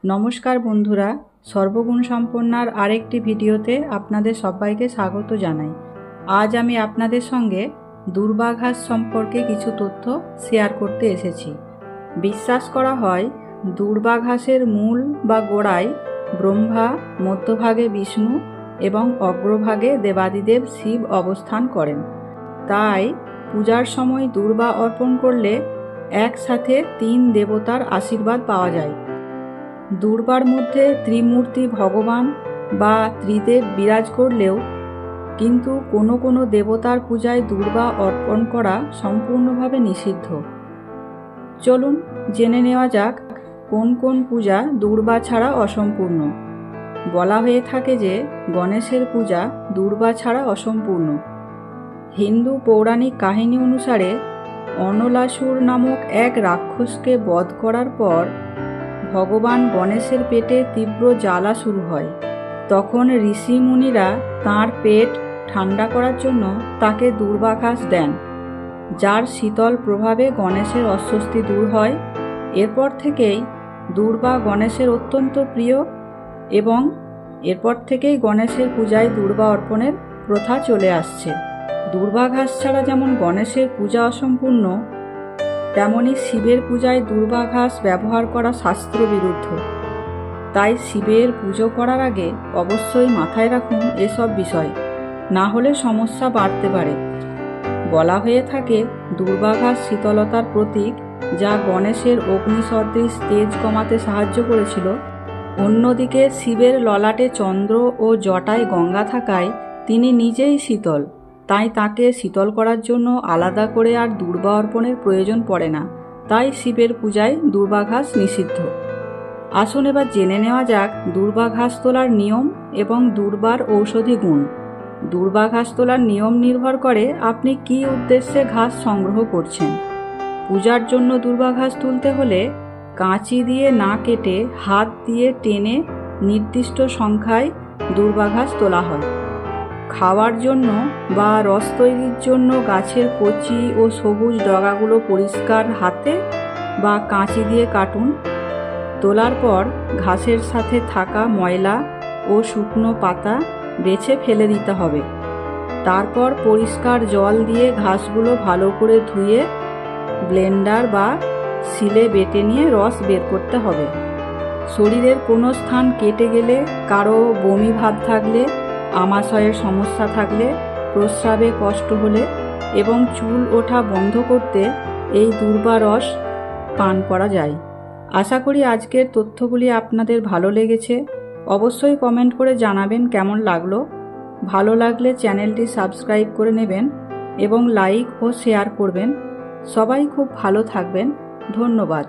নমস্কার বন্ধুরা, সর্বগুণ সম্পন্নার আরেকটি ভিডিওতে আপনাদের সবাইকে স্বাগত জানাই। আজ আমি আপনাদের সঙ্গে দূর্বা ঘাস সম্পর্কে কিছু তথ্য শেয়ার করতে এসেছি। বিশ্বাস করা হয় দূর্বা ঘাসের মূল বা গোড়ায় ব্রহ্মা, মধ্যভাগে বিষ্ণু এবং অগ্রভাগে দেবাদিদেব শিব অবস্থান করেন। তাই পূজার সময় দূর্বা অর্পণ করলে একসাথে ৩ দেবতার আশীর্বাদ পাওয়া যায়। দূর্বার মধ্যে ত্রিমূর্তি ভগবান বা ত্রিদেব বিরাজ করলেও কিন্তু কোনো কোনো দেবতার পূজায় দূর্বা অর্পণ করা সম্পূর্ণভাবে নিষিদ্ধ। চলুন জেনে নেওয়া যাক কোন কোন পূজা দূর্বা ছাড়া অসম্পূর্ণ। বলা হয়ে থাকে যে গণেশের পূজা দূর্বা ছাড়া অসম্পূর্ণ। হিন্দু পৌরাণিক কাহিনী অনুসারে অনলাসুর নামক এক রাক্ষসকে বধ করার পর ভগবান গণেশের পেটে তীব্র জ্বালা শুরু হয়। তখন ঋষি মুনিরা তাঁর পেট ঠান্ডা করার জন্য তাকে দূর্বা ঘাস দেন, যার শীতল প্রভাবে গণেশের অস্বস্তি দূর হয়। এরপর থেকেই দূর্বা গণেশের অত্যন্ত প্রিয় এবং এরপর থেকেই গণেশের পূজায় দূর্বা অর্পণের প্রথা চলে আসছে। দূর্বা ঘাস ছাড়া যেমন গণেশের পূজা অসম্পূর্ণ, তেমনি শিবের পূজায় দূর্বা ঘাস ব্যবহার করা শাস্ত্রবিরুদ্ধ। তাই শিবের পুজো করার আগে অবশ্যই মাথায় রাখুন এসব বিষয়, না হলে সমস্যা বাড়তে পারে। বলা হয়ে থাকে দূর্বা ঘাস শীতলতার প্রতীক, যা গণেশের অগ্নিসদৃশ তেজ কমাতে সাহায্য করেছিল। অন্যদিকে শিবের ললাটে চন্দ্র ও জটায় গঙ্গা থাকায় তিনি নিজেই শীতল, তাই তাকে শীতল করার জন্য আলাদা করে আর দূর্বা অর্পণের প্রয়োজন পড়ে না। তাই শিবের পূজায় দূর্বা ঘাস নিষিদ্ধ। আসুন এবার জেনে নেওয়া যাক দূর্বা ঘাস তোলার নিয়ম এবং দূর্বার ঔষধি গুণ। দূর্বা ঘাস তোলার নিয়ম নির্ভর করে আপনি কী উদ্দেশ্যে ঘাস সংগ্রহ করছেন। পূজার জন্য দূর্বা ঘাস তুলতে হলে কাঁচি দিয়ে না কেটে হাত দিয়ে টেনে নির্দিষ্ট সংখ্যায় দূর্বা ঘাস তোলা হয়। খাওয়ার জন্য বা রস তৈরির জন্য গাছের কচি ও সবুজ ডগাগুলো পরিষ্কার হাতে বা কাঁচি দিয়ে কাটুন। তোলার পর ঘাসের সাথে থাকা ময়লা ও শুকনো পাতা বেছে ফেলে দিতে হবে। তারপর পরিষ্কার জল দিয়ে ঘাসগুলো ভালো করে ধুয়ে ব্লেন্ডার বা শিলে বেটে নিয়ে রস বের করতে হবে। শরীরের কোনো স্থান কেটে গেলে, কারো বমি ভাব থাকলে, আমাশয়ের সমস্যা থাকলে, প্রস্রাবে কষ্ট হলে এবং চুল ওঠা বন্ধ করতে এই দূর্বা রস পান করা যায়। আশা করি আজকের তথ্যগুলি আপনাদের ভালো লেগেছে। অবশ্যই কমেন্ট করে জানাবেন কেমন লাগলো। ভালো লাগলে চ্যানেলটি সাবস্ক্রাইব করে নেবেন এবং লাইক ও শেয়ার করবেন। সবাই খুব ভালো থাকবেন। ধন্যবাদ।